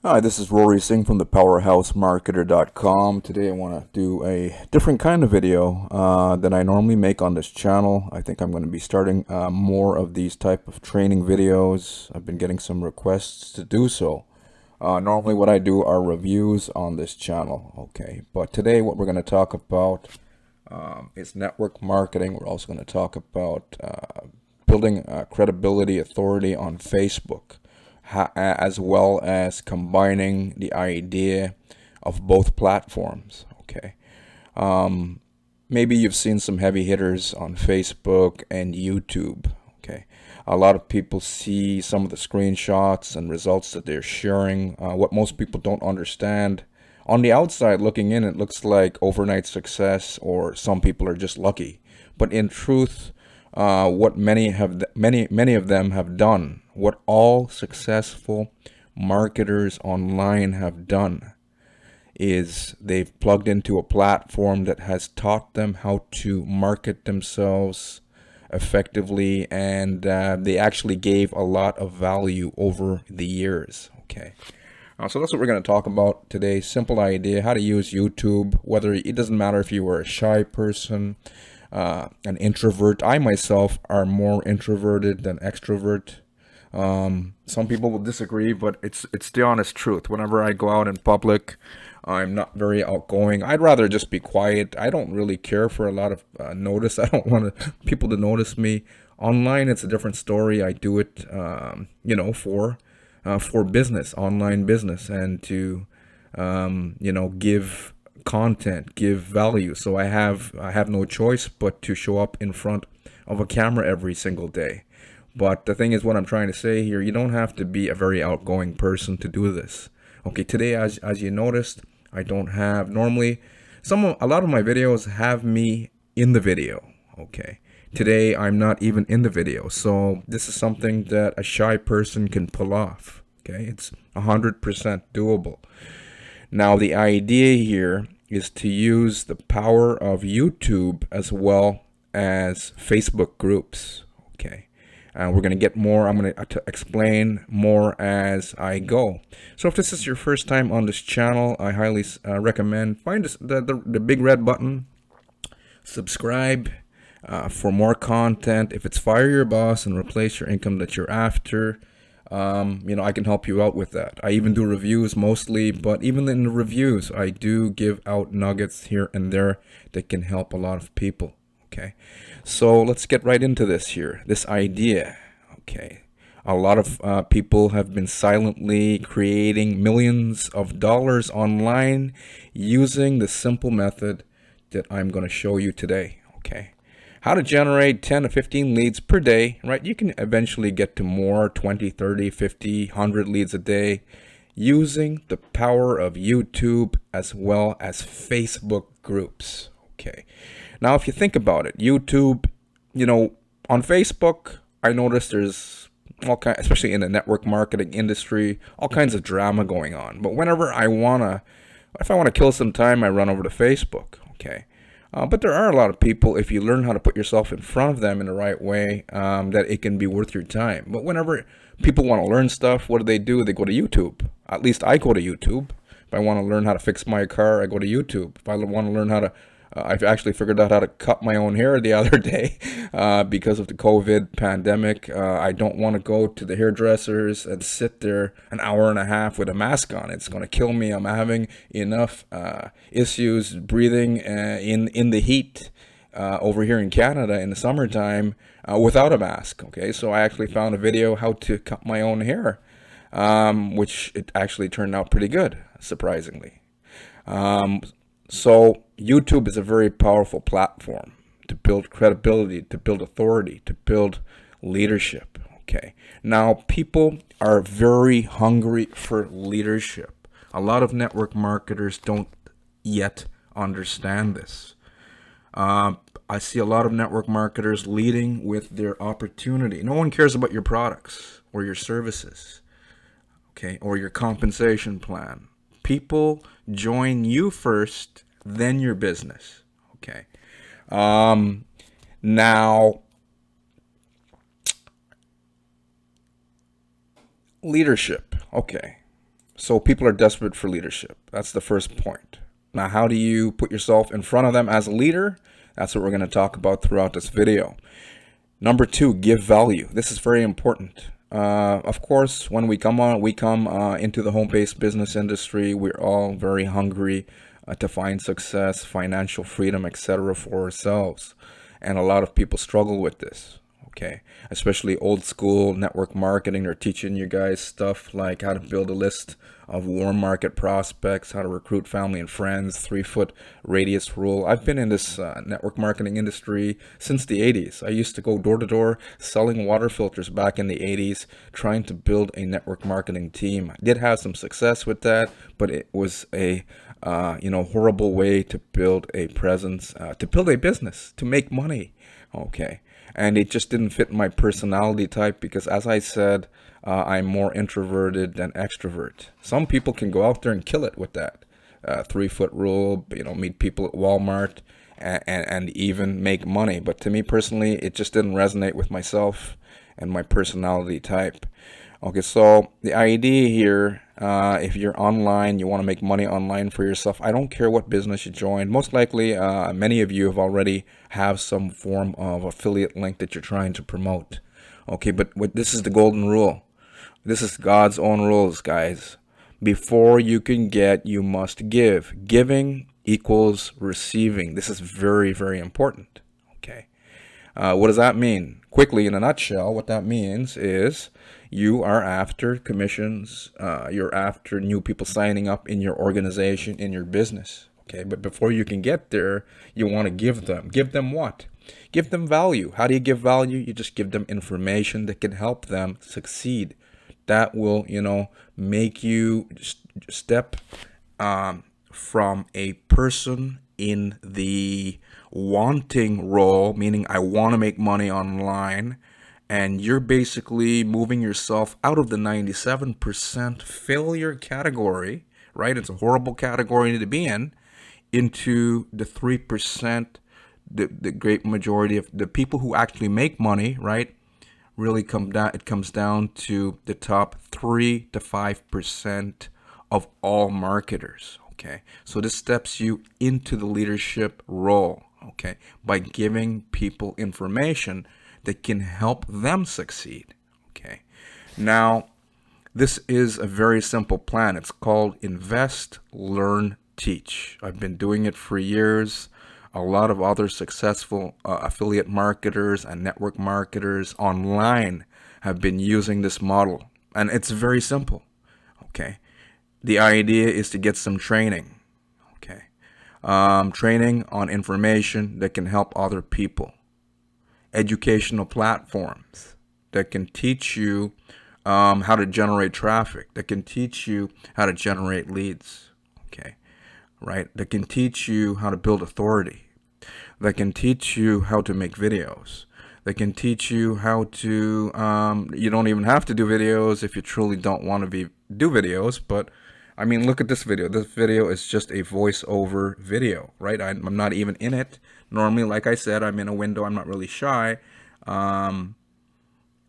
Hi, this is Rory Singh from the PowerhouseMarketer.com. Today I want to do a different kind of video than I normally make on this channel. I think I'm going to be starting more of these type of training videos. I've been getting some requests to do so. Normally what I do are reviews on this channel, okay? But today what we're going to talk about is network marketing. We're also going to talk about building credibility, authority on Facebook, as well as combining the idea of both platforms. Okay. Maybe you've seen some heavy hitters on Facebook and YouTube. Okay. A lot of people see some of the screenshots and results that they're sharing. What most people don't understand, on the outside looking in, it looks like overnight success, or some people are just lucky. But in truth, what many of them have done, what all successful marketers online have done, is they've plugged into a platform that has taught them how to market themselves effectively, and they actually gave a lot of value over the years. Okay. So that's what we're going to talk about today. Simple idea, how to use YouTube. Whether it doesn't matter if you were a shy person, an introvert. I myself are more introverted than extrovert. Some people will disagree, but it's the honest truth. Whenever I go out in public, I'm not very outgoing. I'd rather just be quiet. I don't really care for a lot of notice. I don't want people to notice me. Online, it's a different story. I do it, for business, online business, and to, give content, give value. So I have no choice but to show up in front of a camera every single day. But the thing is, what I'm trying to say here, you don't have to be a very outgoing person to do this. Okay, today, as you noticed, I don't have normally a lot of my videos have me in the video. Okay. Today I'm not even in the video. So this is something that a shy person can pull off. Okay. It's 100% doable. Now the idea here is to use the power of YouTube as well as Facebook groups. Okay. We're going to get more. I'm going to explain more as I go. So if this is your first time on this channel, I highly recommend find the big red button, subscribe for more content. If it's fire your boss and replace your income that you're after, I can help you out with that. I even do reviews mostly, but even in the reviews, I do give out nuggets here and there that can help a lot of people. Okay, so let's get right into this here. This idea. Okay, a lot of people have been silently creating millions of dollars online using the simple method that I'm going to show you today. Okay, how to generate 10 to 15 leads per day, right? You can eventually get to more, 20, 30, 50, 100 leads a day using the power of YouTube as well as Facebook groups. Okay. Now, if you think about it, YouTube, on Facebook, I noticed there's especially in the network marketing industry, all kinds of drama going on. But if I wanna kill some time, I run over to Facebook. Okay. But there are a lot of people, if you learn how to put yourself in front of them in the right way, that it can be worth your time. But whenever people want to learn stuff, what do? They go to YouTube. At least I go to YouTube. If I want to learn how to fix my car, I go to YouTube. If I want to learn how to I've actually figured out how to cut my own hair the other day because of the COVID pandemic. I don't want to go to the hairdressers and sit there an hour and a half with a mask on. It's going to kill me. I'm having enough issues breathing in the heat over here in Canada in the summertime without a mask. Okay, so I actually found a video how to cut my own hair, which it actually turned out pretty good, surprisingly. So YouTube is a very powerful platform to build credibility, to build authority, to build leadership. Okay. Now, people are very hungry for leadership. A lot of network marketers don't yet understand this. I see a lot of network marketers leading with their opportunity. No one cares about your products or your services, okay, or your compensation plan. People join you first, then your business. Okay. Now, leadership. Okay. So people are desperate for leadership. That's the first point. Now, how do you put yourself in front of them as a leader? That's what we're going to talk about throughout this video. Number two, give value. This is very important. Of course, when we come into the home-based business industry, we're all very hungry to find success, financial freedom, etc. for ourselves. And a lot of people struggle with this. Okay, especially old school network marketing. They're teaching you guys stuff like how to build a list of warm market prospects, how to recruit family and friends, 3-foot radius rule. I've been in this network marketing industry since the 80s. I used to go door to door selling water filters back in the 80s, trying to build a network marketing team. I did have some success with that, but it was a horrible way to build a presence, to build a business, to make money. Okay. And it just didn't fit my personality type because, as I said, I'm more introverted than extrovert. Some people can go out there and kill it with that 3-foot rule, meet people at Walmart and even make money. But to me personally, it just didn't resonate with myself and my personality type. Okay, so the idea here, if you're online, you want to make money online for yourself, I don't care what business you join. Most likely, many of you have some form of affiliate link that you're trying to promote. Okay, but this is the golden rule. This is God's own rules, guys. Before you can get, you must give. Giving equals receiving. This is very, very important. Okay. What does that mean? Quickly, in a nutshell, what that means is you are after commissions, you're after new people signing up in your organization, in your business. Okay, but before you can get there, you want to give them. Give them what? Give them value. How do you give value? You just give them information that can help them succeed. That will, make you step from a person in the wanting role, meaning I want to make money online, and you're basically moving yourself out of the 97% failure category, right? It's a horrible category to be in, into the 3%, the great majority of the people who actually make money, right? Really comes down to the top 3 to 5% of all marketers. Okay, so this steps you into the leadership role, okay, by giving people information that can help them succeed. Okay, now this is a very simple plan. It's called Invest, Learn, Teach. I've been doing it for years. A lot of other successful affiliate marketers and network marketers online have been using this model, and it's very simple. Okay, the idea is to get some training. Okay, training on information that can help other people, educational platforms that can teach you how to generate traffic, that can teach you how to generate leads. Okay, right? That can teach you how to build authority, that can teach you how to make videos, that can teach you how to, you don't even have to do videos if you truly don't want to do videos, but I mean, look at this video. This video is just a voiceover video, right? I'm not even in it. Normally, like I said, I'm in a window. I'm not really shy. I'm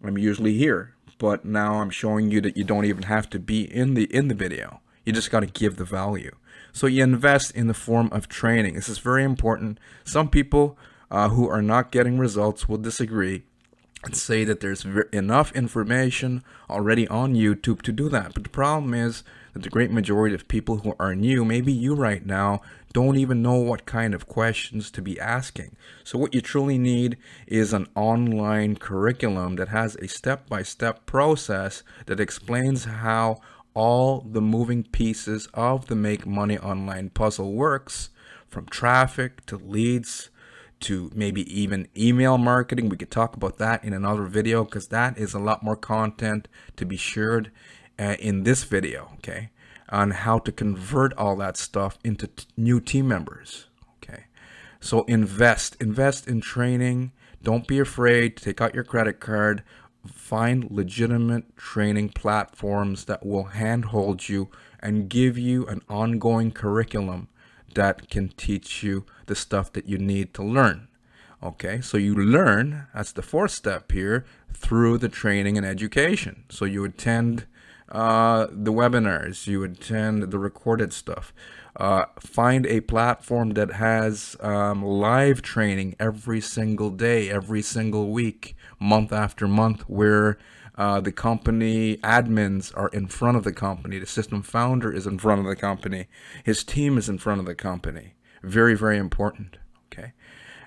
usually here, but now I'm showing you that you don't even have to be in the video. You just got to give the value. So you invest in the form of training. This is very important. Some people who are not getting results will disagree and say that there's enough information already on YouTube to do that. But the problem is that the great majority of people who are new, maybe you right now, don't even know what kind of questions to be asking. So what you truly need is an online curriculum that has a step-by-step process that explains how all the moving pieces of the Make Money Online puzzle works, from traffic to leads to maybe even email marketing. We could talk about that in another video because that is a lot more content to be shared in this video, okay, on how to convert all that stuff into new team members. Okay, so invest in training. Don't be afraid to take out your credit card. Find legitimate training platforms that will handhold you and give you an ongoing curriculum that can teach you the stuff that you need to learn. Okay, so you learn, that's the fourth step here, through the training and education. So you attend the webinars, you attend the recorded stuff. Find a platform that has live training every single day, every single week, month after month, where the company admins are in front of the company. The system founder is in front of the company. His team is in front of the company. Very, very important. Okay.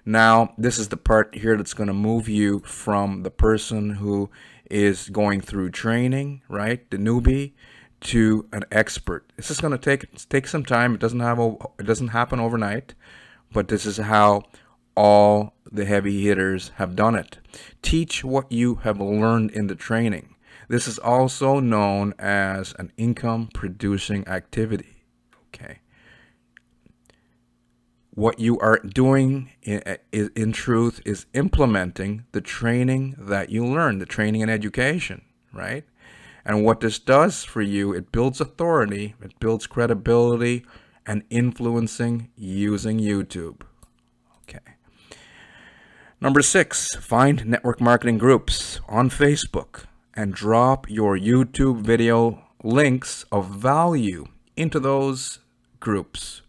Now, this is the part here that's going to move you from the person who is going through training, right, the newbie, to an expert. This is going to take some time. It doesn't happen overnight, but this is how all the heavy hitters have done it. Teach what you have learned in the training. This is also known as an income producing activity. Okay. What you are doing in truth is implementing the training that you learned, the training and education, right? And what this does for you, it builds authority, it builds credibility and influencing using YouTube. Okay. Number 6, find network marketing groups on Facebook and drop your YouTube video links of value into those groups.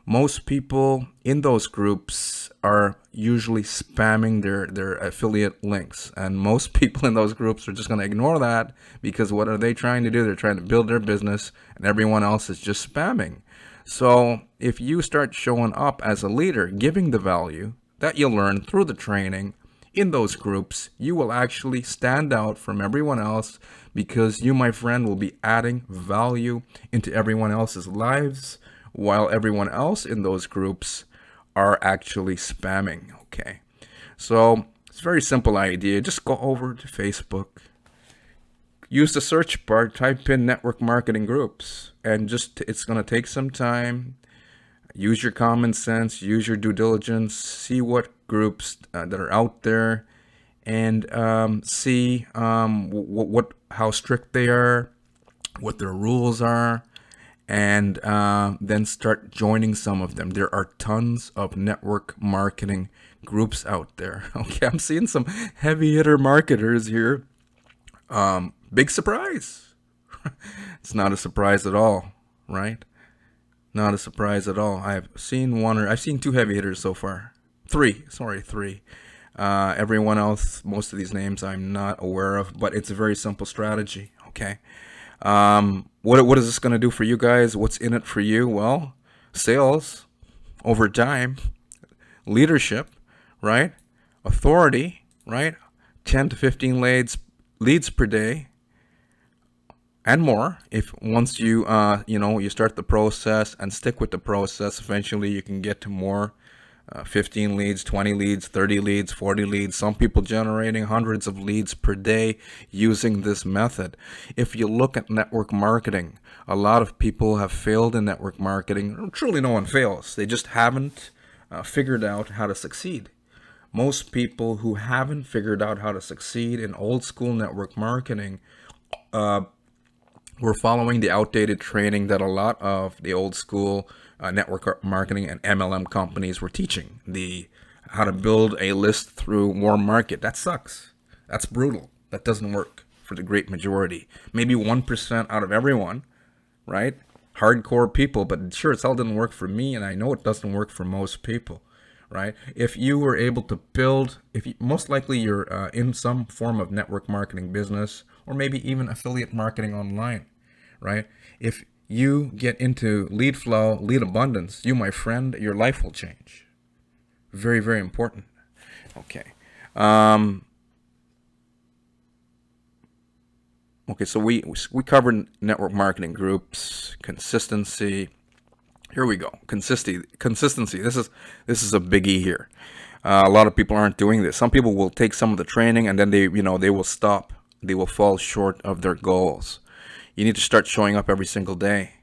Most people in those groups are usually spamming their affiliate links, and most people in those groups are just going to ignore that, because what are they trying to do? They're trying to build their business, and everyone else is just spamming. So if you start showing up as a leader, giving the value that you learn through the training in those groups, you will actually stand out from everyone else, because you, my friend, will be adding value into everyone else's lives, while everyone else in those groups are actually spamming. Okay, so it's a very simple idea. Just go over to Facebook, use the search bar, type in network marketing groups, and it's going to take some time. Use your common sense, use your due diligence, see what groups that are out there, and see how strict they are, what their rules are, and then start joining some of them. There are tons of network marketing groups out there. Okay, I'm seeing some heavy hitter marketers here. Big surprise. It's not a surprise at all, right? Not a surprise at all. I've seen 2 heavy hitters so far. 3. Everyone else, most of these names I'm not aware of, but it's a very simple strategy. Okay. What is this going to do for you guys? What's in it for you? Well, sales over time, leadership, right? Authority, right? 10 to 15 leads per day, and more. If once you you start the process and stick with the process, eventually you can get to more. 15 leads, 20 leads, 30 leads, 40 leads. Some people generating hundreds of leads per day using this method. If you look at network marketing, a lot of people have failed in network marketing. Truly, no one fails. They just haven't figured out how to succeed. Most people who haven't figured out how to succeed in old school network marketing were following the outdated training that a lot of the old school network marketing and MLM companies were teaching. How to build a list through warm market. That sucks. That's brutal. That doesn't work for the great majority. Maybe 1% out of everyone, right? Hardcore people, but sure, it all didn't work for me, and I know it doesn't work for most people, right? If you were able to build, most likely you're in some form of network marketing business, or maybe even affiliate marketing online, right? If you get into lead flow, lead abundance, you, my friend, your life will change. Very, very important. Okay. Okay, so we covered network marketing groups, consistency. Here we go. Consistency. This is a biggie here. A lot of people aren't doing this. Some people will take some of the training and then they will stop. They will fall short of their goals. You need to start showing up every single day.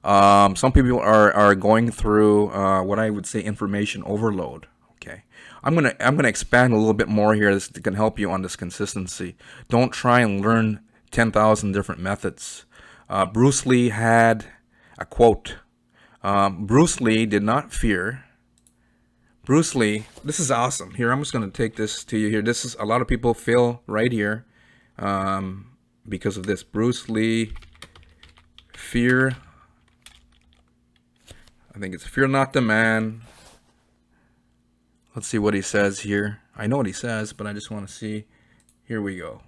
Some people are going through what I would say information overload. Okay, I'm gonna expand a little bit more here. This can help you on this consistency. Don't try and learn 10,000 different methods. Bruce Lee had a quote. Bruce Lee did not fear. Bruce Lee, this is awesome. Here, I'm just gonna take this to you here. This is, a lot of people fail right here. because of this. Bruce Lee, fear. I think it's fear not the man. Let's see what he says here. I know what he says, but I just want to see. Here we go.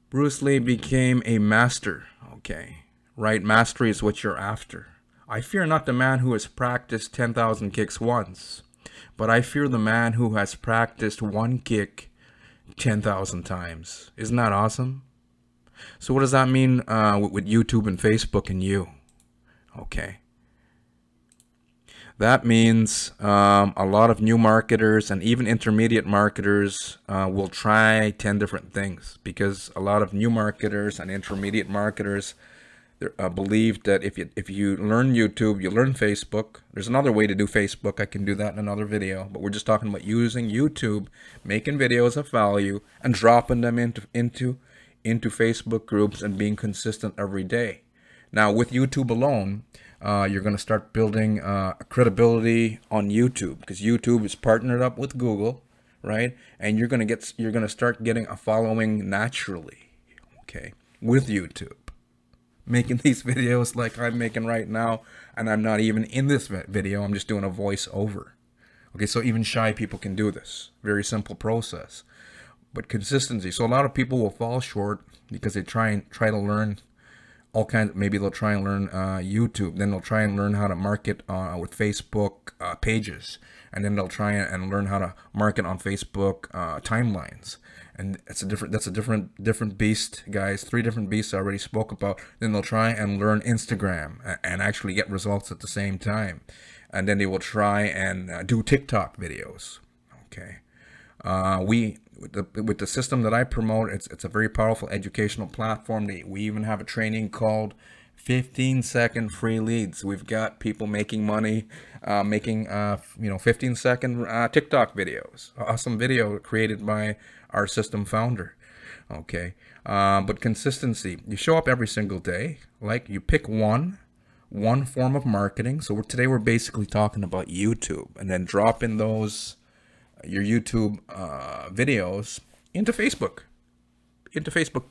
Bruce Lee became a master. Okay. Right? Mastery is what you're after. I fear not the man who has practiced 10,000 kicks once, but I fear the man who has practiced one kick 10,000 times. Isn't that awesome? So what does that mean with YouTube and Facebook and you? Okay. That means a lot of new marketers and even intermediate marketers will try 10 different things, because a lot of new marketers and intermediate marketers believe that if you learn YouTube, you learn Facebook. There's another way to do Facebook. I can do that in another video, but we're just talking about using YouTube, making videos of value and dropping them into Facebook groups and being consistent every day. Now, with YouTube alone, you're going to start building credibility on YouTube, because YouTube is partnered up with Google, right? And you're going to start getting a following naturally, okay, with YouTube. Making these videos like I'm making right now, and I'm not even in this video, I'm just doing a voiceover. Okay, so even shy people can do this. Very simple process. But consistency. So a lot of people will fall short because they try to learn all kinds. Maybe they'll try and learn YouTube, then they'll try and learn how to market with Facebook pages, and then they'll try and learn how to market on Facebook timelines. And that's a different beast, guys. 3 different beasts I already spoke about. Then they'll try and learn Instagram and actually get results at the same time. And then they will try and do TikTok videos. Okay. With the system that I promote, it's a very powerful educational platform. We even have a training called 15-second free leads. We've got people making money, making 15-second TikTok videos. Awesome video created by our system founder. Okay, but consistency. You show up every single day. Like, you pick one form of marketing. So today we're basically talking about YouTube, and then drop in your YouTube videos into Facebook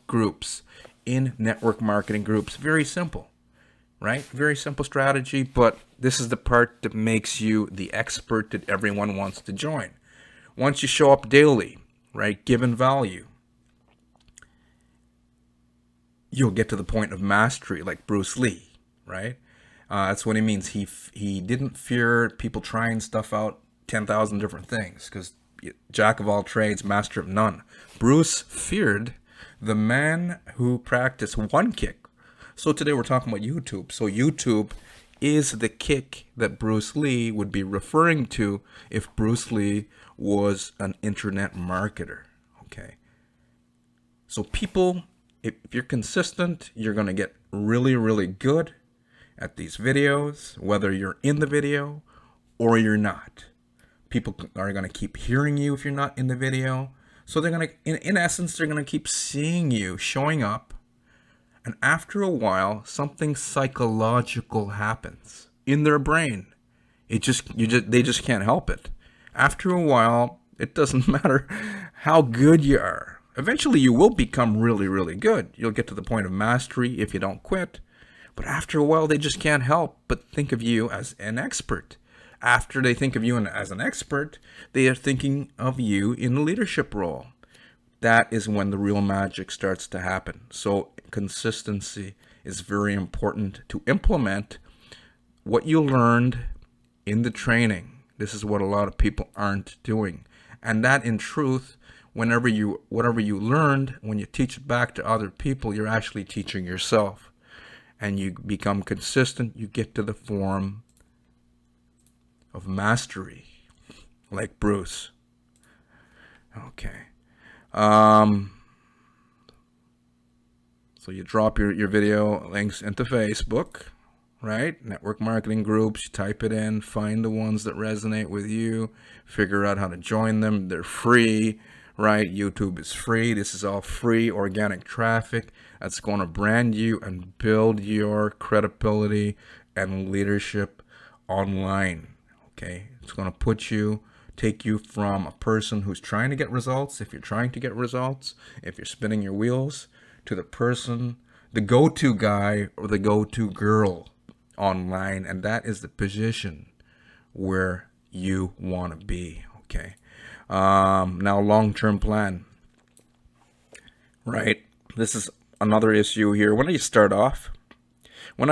groups, in network marketing groups. Very simple, right? Very simple strategy, but this is the part that makes you the expert that everyone wants to join. Once you show up daily, right, giving value, you'll get to the point of mastery, like Bruce Lee, right? That's what he means. He didn't fear people trying stuff out, 10,000 different things, because jack of all trades, master of none. Bruce feared the man who practiced one kick. So today we're talking about YouTube. So YouTube is the kick that Bruce Lee would be referring to if Bruce Lee was an internet marketer. Okay. So people, if you're consistent, you're going to get really, really good at these videos, whether you're in the video or you're not. People are going to keep hearing you if you're not in the video. So they're going to, in essence, they're going to keep seeing you showing up. And after a while, something psychological happens in their brain. They just can't help it. After a while, it doesn't matter how good you are. Eventually, you will become really, really good. You'll get to the point of mastery if you don't quit. But after a while, they just can't help but think of you as an expert. After they think of you as an expert, they are thinking of you in a leadership role. That is when the real magic starts to happen. So consistency is very important to implement what you learned in the training. This is what a lot of people aren't doing. And that, in truth, whatever you learned, when you teach it back to other people, you're actually teaching yourself. And you become consistent, you get to the form of mastery, like Bruce. Okay. So you drop your video links into Facebook, right? Network marketing groups, you type it in, find the ones that resonate with you, figure out how to join them. They're free, right? YouTube is free. This is all free organic traffic that's going to brand you and build your credibility and leadership online. Okay, it's going to take you from a person who's trying to get results, if you're trying to get results, if you're spinning your wheels, to the person, the go-to guy or the go-to girl online, and that is the position where you want to be. Okay. Now, long-term plan, right? This is another issue here. When I started off, it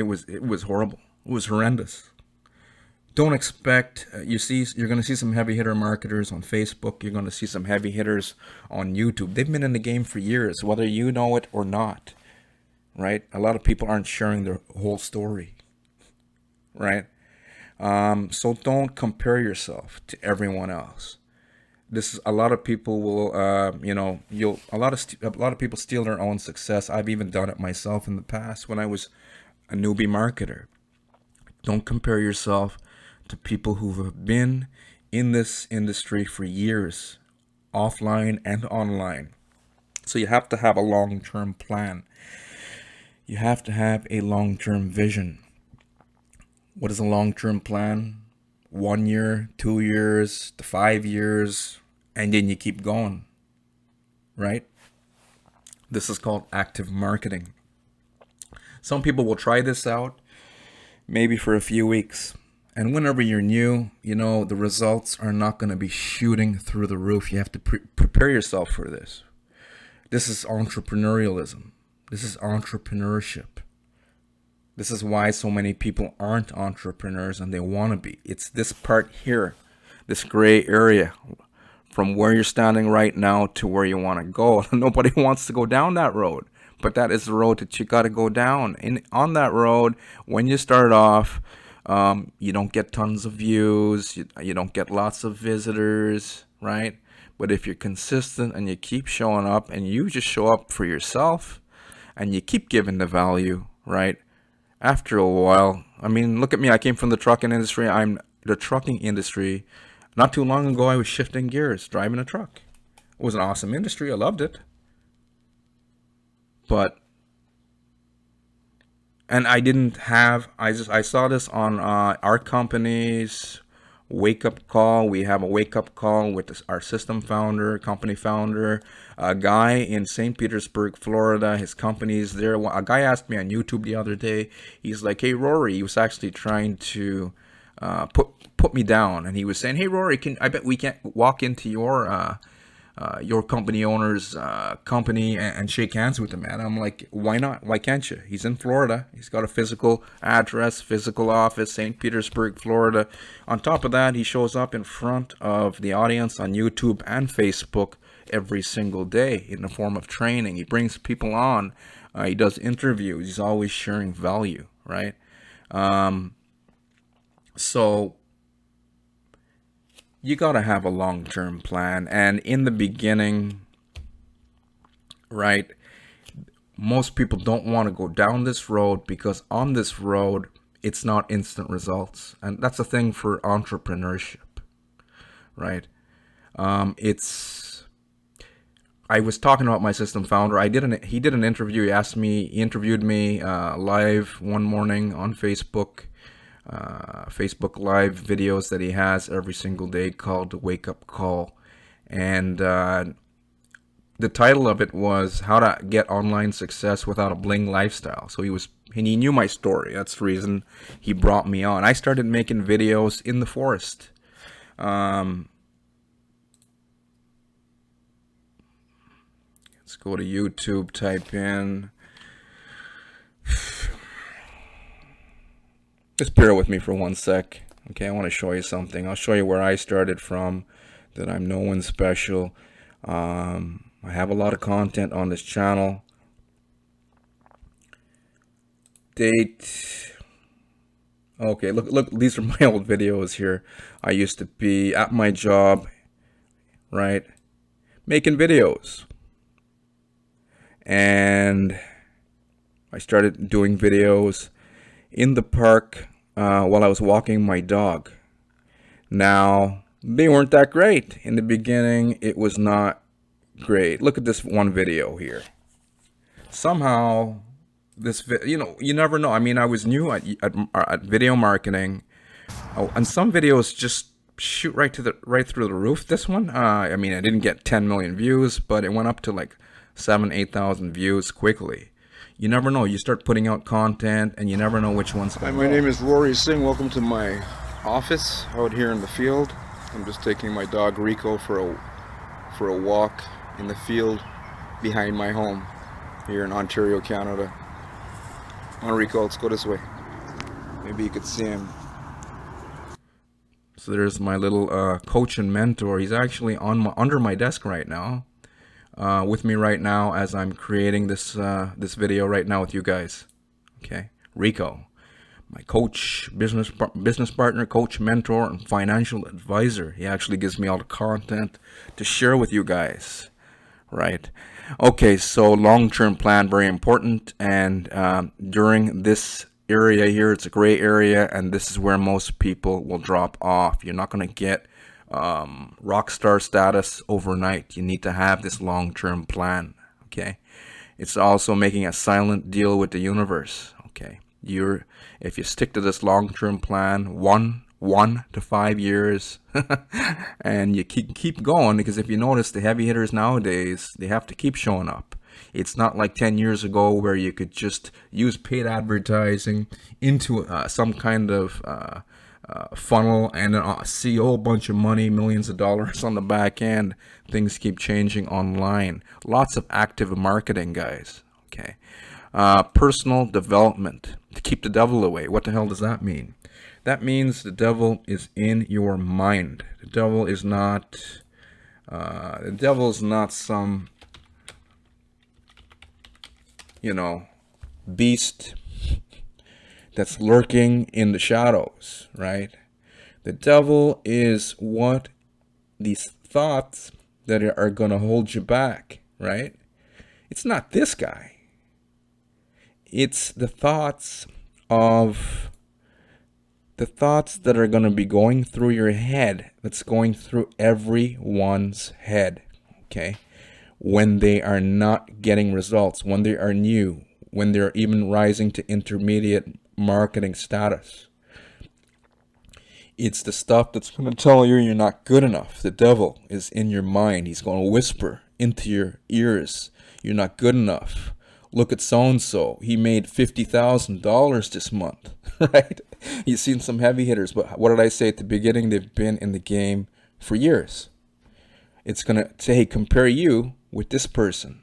was horrible. It was horrendous. Don't expect, you're going to see some heavy hitter marketers on Facebook. You're going to see some heavy hitters on YouTube. They've been in the game for years, whether you know it or not, right? A lot of people aren't sharing their whole story, right? So don't compare yourself to everyone else. This is, a lot of people will, a lot of people steal their own success. I've even done it myself in the past when I was a newbie marketer. Don't compare yourself to people who have been in this industry for years, offline and online. So you have to have a long-term plan. You have to have a long-term vision. What is a long-term plan? 1 year, 2 years, to 5 years, and then you keep going, right? This is called active marketing. Some people will try this out maybe for a few weeks. And whenever you're new, the results are not going to be shooting through the roof. You have to prepare yourself for this. This is entrepreneurialism. This is entrepreneurship. This is why so many people aren't entrepreneurs and they want to be. It's this part here, this gray area, from where you're standing right now to where you want to go. Nobody wants to go down that road, but that is the road that you got to go down. And on that road, when you start off, you don't get tons of views, you don't get lots of visitors, right? But if you're consistent and you keep showing up and you just show up for yourself and you keep giving the value, right? After a while, look at me. I came from the trucking industry. Not too long ago, I was shifting gears, driving a truck. It was an awesome industry. I loved it. And I saw this on our company's wake up call. We have a wake up call with our company founder, a guy in St. Petersburg, Florida. His company's there. A guy asked me on YouTube the other day. He's like, "Hey Rory," he was actually trying to put me down, and he was saying, "Hey Rory, I bet we can't walk into your company owner's company and shake hands with him." And I'm like, why not? Why can't you? He's in Florida. He's got a physical address, physical office, St. Petersburg, Florida. On top of that, he shows up in front of the audience on YouTube and Facebook every single day in the form of training. He brings people on. He does interviews. He's always sharing value, right? So you got to have a long-term plan. And in the beginning, right, most people don't want to go down this road because on this road, it's not instant results. And that's a thing for entrepreneurship, right? I was talking about my system founder. He did an interview. He interviewed me live one morning on Facebook. Facebook Live videos that he has every single day called Wake Up Call. And the title of it was How to Get Online Success Without a Bling Lifestyle. So he knew my story. That's the reason he brought me on. I started making videos in the forest. Let's go to YouTube, type in... Just bear with me for 1 sec. Okay, I want to show you something. I'll show you where I started from, that I'm no one special. I have a lot of content on this channel. Date. Okay, look, these are my old videos here. I used to be at my job, right, making videos. And I started doing videos in the park while I was walking my dog. Now, they weren't that great. In the beginning, it was not great. Look at this one video here. Somehow, you never know. I was new at video marketing. Oh, and some videos just shoot right through the roof. This one, I didn't get 10 million views, but it went up to like 8,000 views quickly. You never know. You start putting out content and you never know which one's Hi, going my to name is Rory Singh. Welcome to my office out here in the field. I'm just taking my dog Rico for a walk in the field behind my home here in Ontario, Canada. Come on, Rico, let's go this way. Maybe you could see him. So there's my little coach and mentor. He's actually under my desk right now, with me right now as I'm creating this video right now with you guys. Okay, Rico, my coach, business partner, coach, mentor, and financial advisor. He actually gives me all the content to share with you guys. Right. Okay, so long-term plan, very important. And during this area here, it's a gray area, and this is where most people will drop off. You're not going to get rock star status overnight. You need to have this long-term plan. Okay. It's also making a silent deal with the universe. Okay. If you stick to this long-term plan, 1 to 5 years, and you keep going, because if you notice, the heavy hitters nowadays, they have to keep showing up. It's not like 10 years ago where you could just use paid advertising into some kind of funnel and see a whole bunch of money, millions of dollars on the back end. Things keep changing online. Lots of active marketing, guys. Okay. Personal development to keep the devil away. What the hell does that mean? That means the devil is in your mind. The devil is not some, beast that's lurking in the shadows, right? The devil is these thoughts that are going to hold you back, right? It's not this guy. It's the thoughts that are going to be going through your head, that's going through everyone's head, okay? When they are not getting results, when they are new, when they're even rising to intermediate marketing status. It's the stuff that's going to tell you you're not good enough. The devil is in your mind. He's going to whisper into your ears, you're not good enough. Look at so-and-so. He made $50,000 this month, right? You've seen some heavy hitters, but what did I say at the beginning? They've been in the game for years. It's going to say, hey, compare you with this person.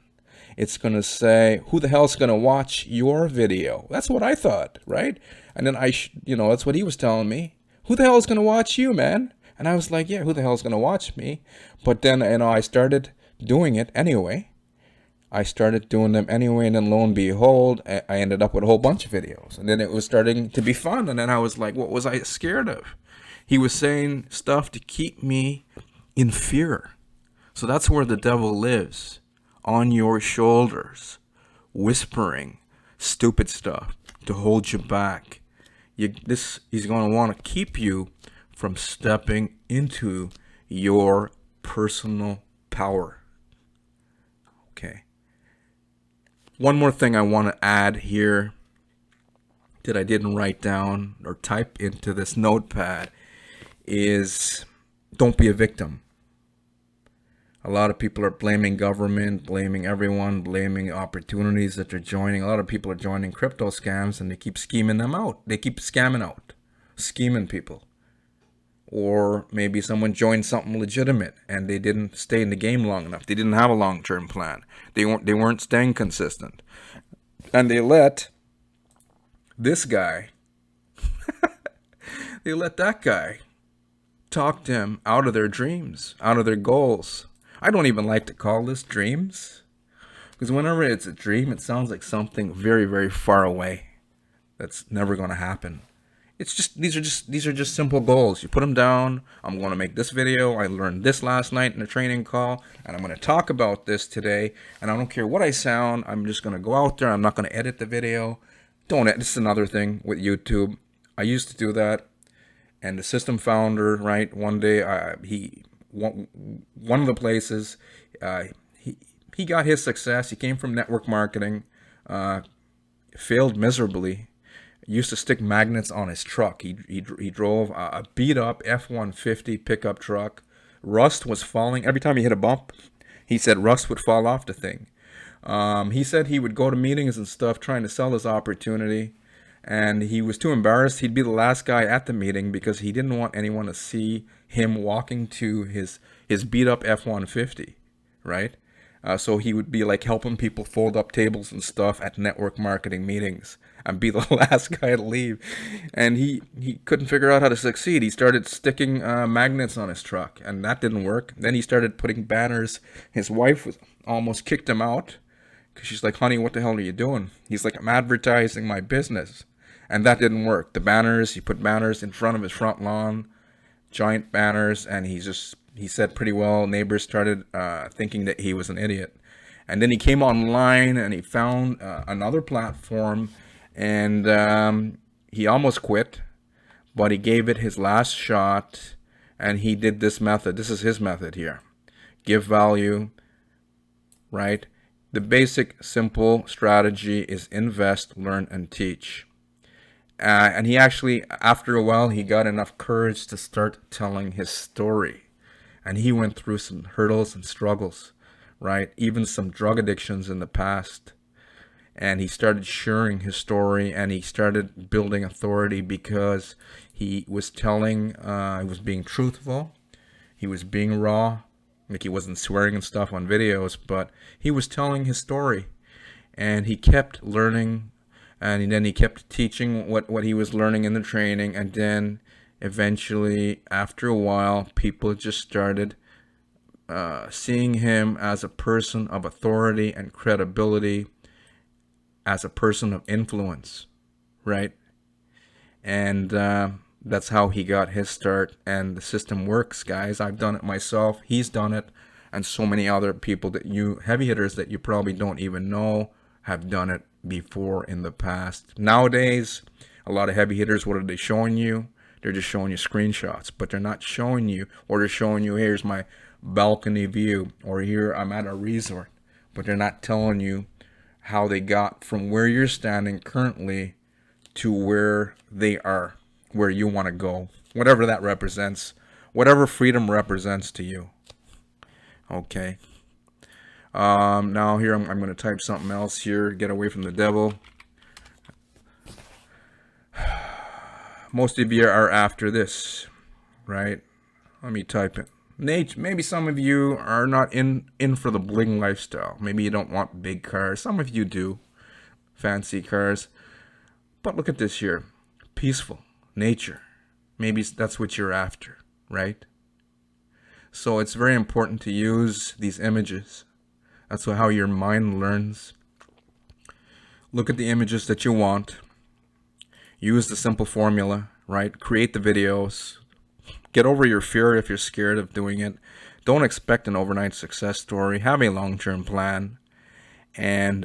It's going to say, who the hell's going to watch your video? That's what I thought, right? And then that's what he was telling me. Who the hell is going to watch you, man? And I was like, yeah, who the hell is going to watch me? But then, I started doing it anyway. I started doing them anyway, and then lo and behold, I ended up with a whole bunch of videos. And then it was starting to be fun, and then I was like, what was I scared of? He was saying stuff to keep me in fear. So that's where the devil lives, on your shoulders, whispering stupid stuff to hold you back. He's going to want to keep you from stepping into your personal power. Okay. One more thing I want to add here that I didn't write down or type into this notepad is don't be a victim. A lot of people are blaming government, blaming everyone, blaming opportunities that they're joining. A lot of people are joining crypto scams and they keep scheming them out. They keep scamming out, scheming people. Or maybe someone joined something legitimate and they didn't stay in the game long enough. They didn't have a long-term plan. They weren't staying consistent. And they let this guy, they let that guy talk them out of their dreams, out of their goals. I don't even like to call this dreams, because whenever it's a dream, it sounds like something very, very far away that's never going to happen. It's just these are just simple goals. You put them down. I'm going to make this video. I learned this last night in a training call, and I'm going to talk about this today. And I don't care what I sound. I'm just going to go out there. I'm not going to edit the video. Don't edit. This is another thing with YouTube. I used to do that, and the system founder, right? One day, one of the places, he got his success. He came from network marketing, failed miserably. Used to stick magnets on his truck. He drove a beat up F-150 pickup truck. Rust was falling every time he hit a bump. He said rust would fall off the thing. He said he would go to meetings and stuff trying to sell this opportunity, and he was too embarrassed. He'd be the last guy at the meeting because he didn't want anyone to see him walking to his beat up F-150, right? So he would be like helping people fold up tables and stuff at network marketing meetings and be the last guy to leave. And he couldn't figure out how to succeed. He started sticking magnets on his truck, and that didn't work. Then he started putting banners. His wife was almost kicked him out because she's like, honey, what the hell are you doing? He's like, I'm advertising my business. And that didn't work. The banners, he put banners in front of his front lawn, giant banners, and he said pretty well, neighbors started thinking that he was an idiot. And then he came online and he found another platform, and he almost quit, but he gave it his last shot, and he did this method. This is his method here. Give value, right? The basic, simple strategy is invest, learn, and teach. And he actually, after a while, he got enough courage to start telling his story. And he went through some hurdles and struggles, right? Even some drug addictions in the past. And he started sharing his story, and he started building authority because he was telling, he was being truthful, he was being raw, like he wasn't swearing and stuff on videos, but he was telling his story. And he kept learning, and then he kept teaching what he was learning in the training, and then eventually, after a while, people just started seeing him as a person of authority and credibility, as a person of influence, right? And that's how he got his start. And the system works, guys. I've done it myself. He's done it. And so many other people that heavy hitters that you probably don't even know, have done it before in the past. Nowadays, a lot of heavy hitters, what are they showing you? They're just showing you screenshots, but they're not showing you, or they're showing you, here's my balcony view, or here I'm at a resort, but they're not telling you how they got from where you're standing currently to where they are, where you want to go, whatever that represents, whatever freedom represents to you. Okay. Now here I'm going to type something else here. Get away from the devil. Most of you are after this, right? Let me type it. Maybe some of you are not in for the bling lifestyle. Maybe you don't want big cars. Some of you do, fancy cars. But look at this here. Peaceful nature. Maybe that's what you're after, right? So it's very important to use these images. That's how your mind learns. Look at the images that you want. Use the simple formula, right? Create the videos. Get over your fear if you're scared of doing it. Don't expect an overnight success story. Have a long-term plan. And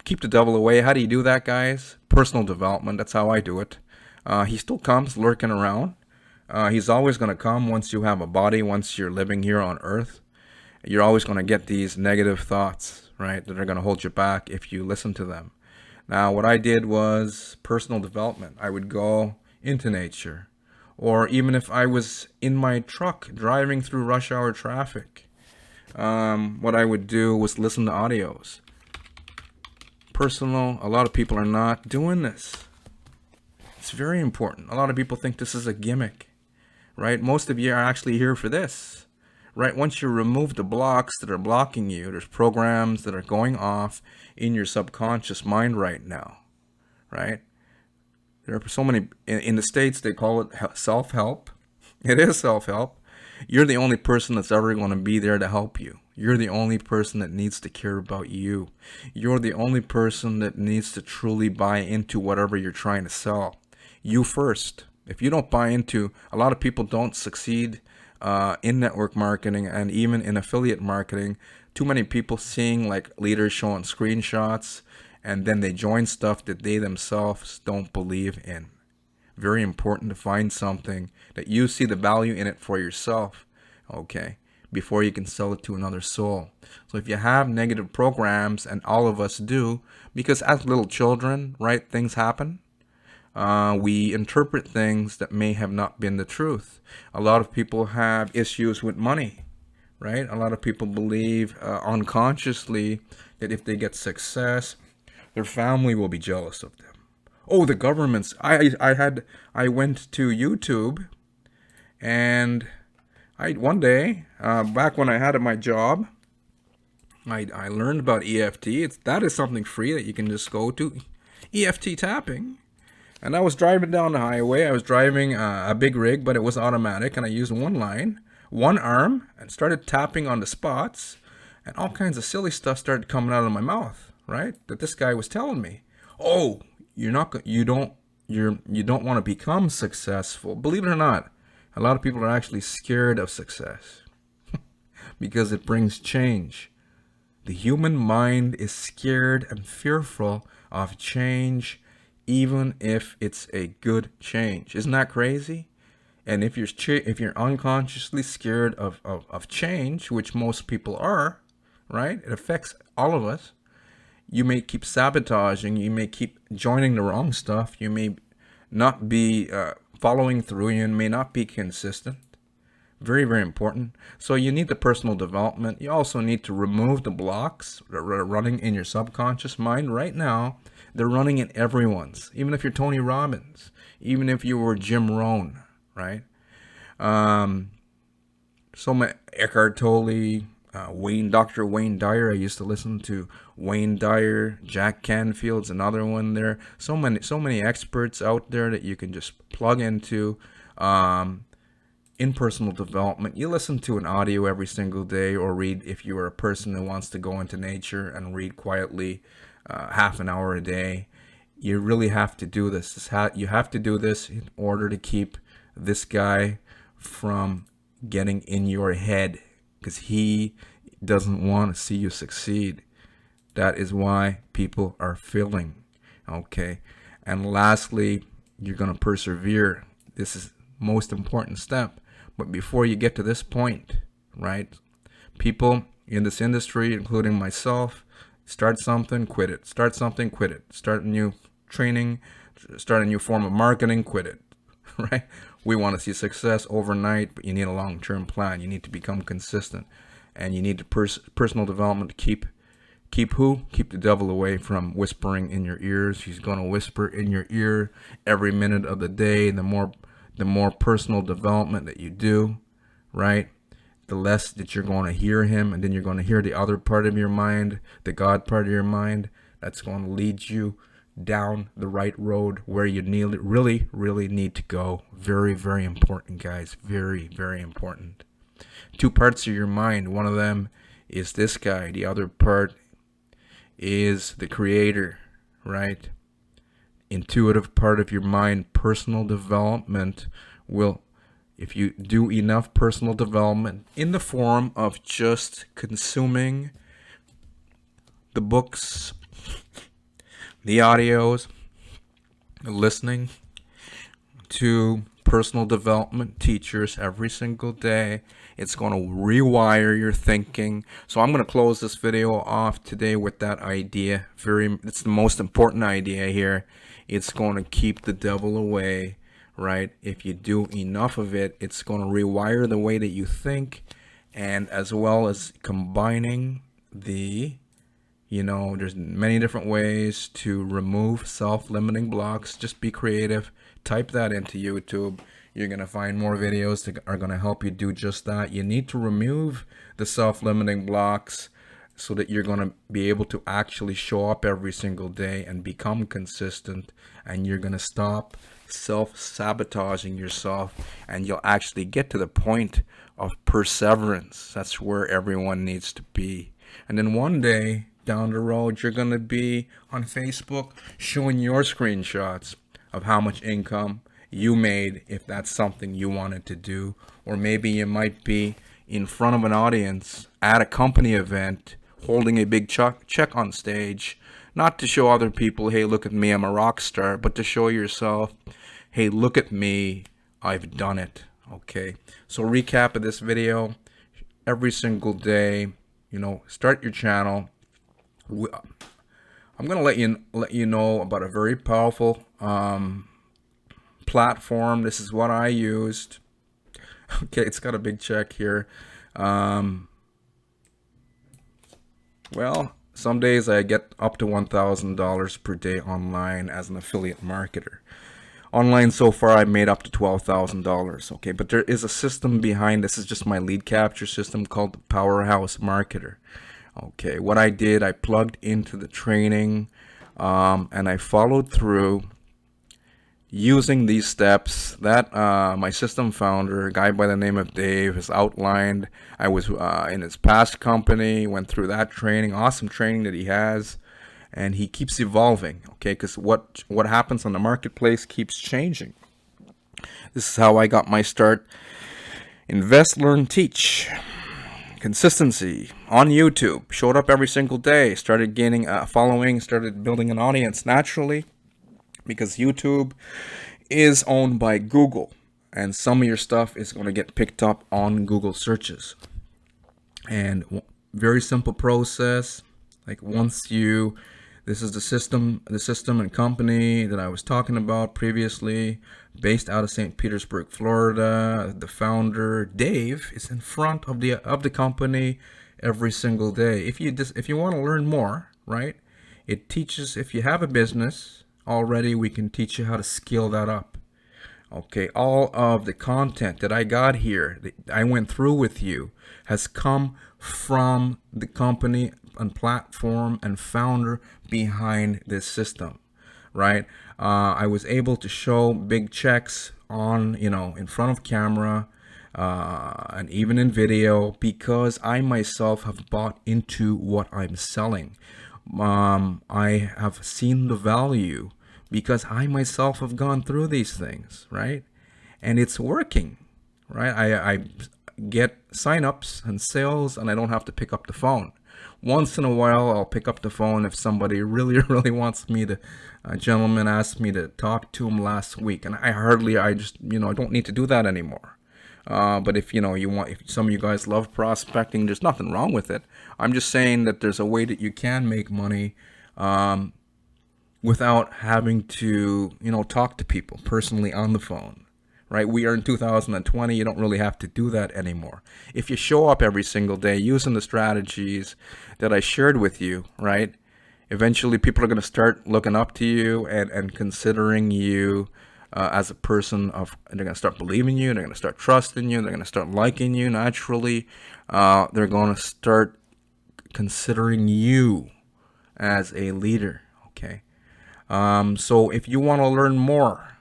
keep the devil away. How do you do that, guys? Personal development. That's how I do it. He still comes lurking around. He's always going to come once you have a body, once you're living here on earth. You're always going to get these negative thoughts, right, that are going to hold you back if you listen to them. Now, what I did was personal development. I would go into nature, or even if I was in my truck driving through rush hour traffic, what I would do was listen to audios. Personal, a lot of people are not doing this. It's very important. A lot of people think this is a gimmick, right? Most of you are actually here for this. Right, once you remove the blocks that are blocking you, there's programs that are going off in your subconscious mind right now, right? There are so many, in the States, they call it self-help. It is self-help. You're the only person that's ever going to be there to help you. You're the only person that needs to care about you. You're the only person that needs to truly buy into whatever you're trying to sell. You first. If you don't buy into, a lot of people don't succeed in network marketing and even in affiliate marketing. Too many people seeing like leaders showing screenshots, and then they join stuff that they themselves don't believe in. Very important to find something that you see the value in it for yourself, okay, before you can sell it to another soul. So if you have negative programs, and all of us do, because as little children, right, things happen. We interpret things that may have not been the truth. A lot of people have issues with money, right? A lot of people believe unconsciously that if they get success, their family will be jealous of them. Oh, the government's. I went to YouTube, and I one day back when I had my job, I learned about EFT. That is something free that you can just go to, EFT tapping. And I was driving down the highway. I was driving a big rig, but it was automatic, and I used one line, one arm, and started tapping on the spots, and all kinds of silly stuff started coming out of my mouth. Right? That this guy was telling me, "Oh, you don't want to become successful." Believe it or not, a lot of people are actually scared of success because it brings change. The human mind is scared and fearful of change, even if it's a good change. Isn't that crazy? And if you're unconsciously scared of change, which most people are, right? It affects all of us. You may keep sabotaging. You may keep joining the wrong stuff. You may not be following through. You may not be consistent. Very, very important. So you need the personal development. You also need to remove the blocks that are running in your subconscious mind right now. They're running in everyone's. Even if you're Tony Robbins, even if you were Jim Rohn, right? So my Eckhart Tolle, Dr. Wayne Dyer. I used to listen to Wayne Dyer, Jack Canfield's another one there. So many experts out there that you can just plug into. In personal development, you listen to an audio every single day, or read if you are a person who wants to go into nature and read quietly half an hour a day. You really have to do this. You have to do this in order to keep this guy from getting in your head, because he doesn't want to see you succeed. That is why people are failing. Okay. And lastly, you're going to persevere. This is most important step. But before you get to this point, right, people in this industry, including myself, start something, quit it. Start something, quit it. Start a new training, start a new form of marketing, quit it, right? We want to see success overnight, but you need a long-term plan. You need to become consistent, and you need to personal development to keep who? Keep the devil away from whispering in your ears. He's going to whisper in your ear every minute of the day. The more personal development that you do, right, the less that you're going to hear him, and then you're going to hear the other part of your mind, the God part of your mind, that's going to lead you down the right road where you really need to go. Very, very important, guys. Very, very important. Two parts of your mind. One of them is this guy. The other part is the creator, right? Intuitive part of your mind. Personal development will, if you do enough personal development in the form of just consuming the books, the audios, listening to personal development teachers every single day, it's going to rewire your thinking. So I'm going to close this video off today with that idea. It's the most important idea here. It's going to keep the devil away, right? If you do enough of it, it's going to rewire the way that you think, and as well as combining there's many different ways to remove self-limiting blocks. Just be creative. Type that into YouTube. You're going to find more videos that are going to help you do just that. You need to remove the self-limiting blocks so that you're going to be able to actually show up every single day and become consistent, and you're going to stop self-sabotaging yourself, and you'll actually get to the point of perseverance. That's where everyone needs to be. And then one day down the road, you're going to be on Facebook showing your screenshots of how much income you made, if that's something you wanted to do. Or maybe you might be in front of an audience at a company event holding a big check on stage, not to show other people, hey, look at me, I'm a rock star, but to show yourself, hey, look at me, I've done it. Okay, so recap of this video: every single day, start your channel. I'm gonna let you know about a very powerful platform. This is what I used. Okay, it's got a big check here. Um, well, some days I get up to $1,000 per day online as an affiliate marketer. Online so far, I made up to $12,000. Okay, but there is a system behind this. Is just my lead capture system called the Powerhouse Marketer. Okay, what I did, I plugged into the training, and I followed through using these steps that my system founder, a guy by the name of Dave, has outlined. I was in his past company, went through that training, awesome training that he has, and he keeps evolving. Okay, because what happens on the marketplace keeps changing. This is how I got my start. Invest, learn, teach. Consistency on YouTube. Showed up every single day. Started gaining a following. Started building an audience naturally, because YouTube is owned by Google, and some of your stuff is going to get picked up on Google searches. And very simple process. Like once you, this is the system and company that I was talking about previously, based out of St. Petersburg, Florida. The founder, Dave, is in front of the company every single day. If you want to learn more, right? It teaches, if you have a business already, we can teach you how to scale that up. Okay, all of the content that I got here, that I went through with you, has come from the company and platform and founder behind this system, right? I was able to show big checks on, in front of camera, and even in video, because I myself have bought into what I'm selling. I have seen the value because I myself have gone through these things, right? And it's working, right? I get signups and sales, and I don't have to pick up the phone. Once in a while, I'll pick up the phone if somebody really, really wants me to. A gentleman asked me to talk to him last week, and I just, I don't need to do that anymore. But if if some of you guys love prospecting, there's nothing wrong with it. I'm just saying that there's a way that you can make money, without having to, talk to people personally on the phone, right? We are in 2020. You don't really have to do that anymore. If you show up every single day using the strategies that I shared with you, right? Eventually people are going to start looking up to you and considering you as a person they're going to start believing you. They're going to start trusting you. They're going to start liking you naturally. They're going to start considering you as a leader. Okay. So if you want to learn more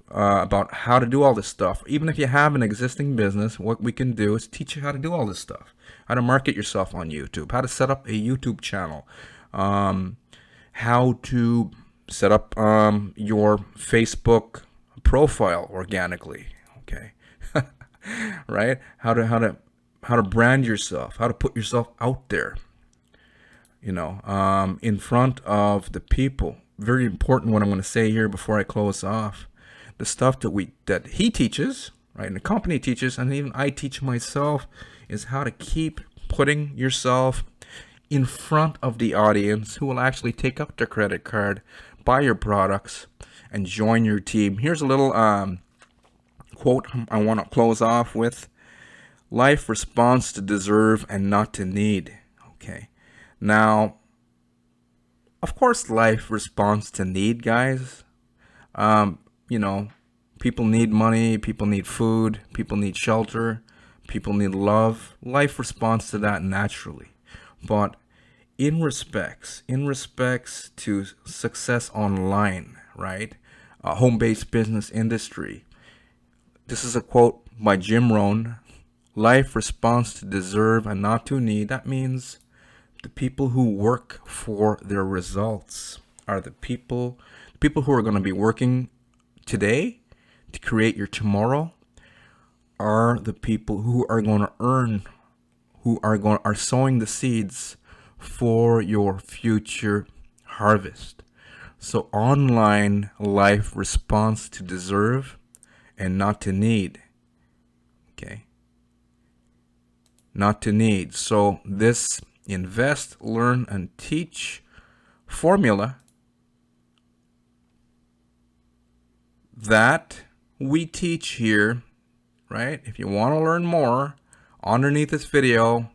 about how to do all this stuff, even if you have an existing business, what we can do is teach you how to do all this stuff, how to market yourself on YouTube, how to set up a YouTube channel, how to set up your Facebook profile organically. Okay, right? How to brand yourself, how to put yourself out there, in front of the people. Very important what I'm going to say here before I close off. The stuff that he teaches, right, and the company teaches, and even I teach myself, is how to keep putting yourself in front of the audience who will actually take up their credit card, buy your products, and join your team. Here's a little quote I want to close off with. Life responds to deserve and not to need. Okay. Now, of course, life responds to need, guys. People need money, people need food, people need shelter, people need love. Life responds to that naturally. But in respects to success online, right? Home-based business industry. This is a quote by Jim Rohn. Life responds to deserve and not to need. That means the people who work for their results are the people who are going to be working today to create your tomorrow, are the people who are going to earn, are sowing the seeds for your future harvest. So online life responds to deserve and not to need. Okay? Not to need. So this invest, learn, and teach formula that we teach here, right? If you want to learn more underneath this video,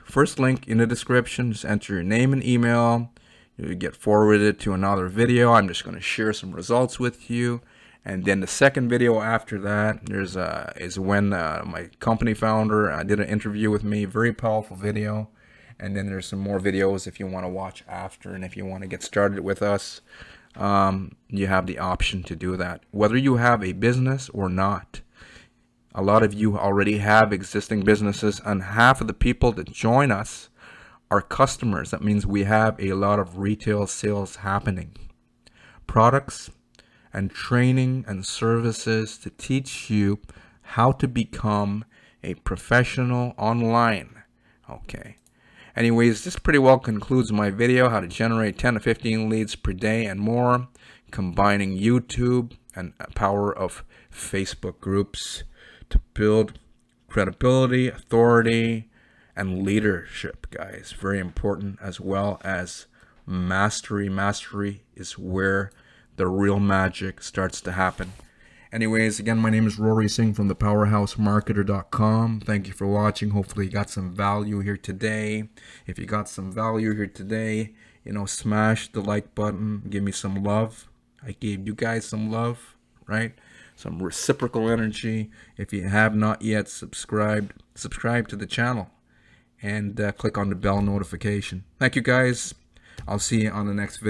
first link in the description, just enter your name and email. You get forwarded to another video. I'm just going to share some results with you. And then the second video after that is when my company founder did an interview with me. Very powerful video. And then there's some more videos if you want to watch after, and if you want to get started with us, you have the option to do that, whether you have a business or not. A lot of you already have existing businesses, and half of the people that join us are customers. That means we have a lot of retail sales happening, products and training and services to teach you how to become a professional online. Okay. Anyways, this pretty well concludes my video, how to generate 10 to 15 leads per day and more, combining YouTube and power of Facebook groups to build credibility, authority, and leadership, guys. Very important, as well as mastery. Mastery is where the real magic starts to happen. Anyways, again, my name is Rory Singh from thepowerhousemarketer.com. Thank you for watching. Hopefully you got some value here today. If you got some value here today, smash the like button. Give me some love. I gave you guys some love, right? Some reciprocal energy. If you have not yet subscribe to the channel and click on the bell notification. Thank you, guys. I'll see you on the next video.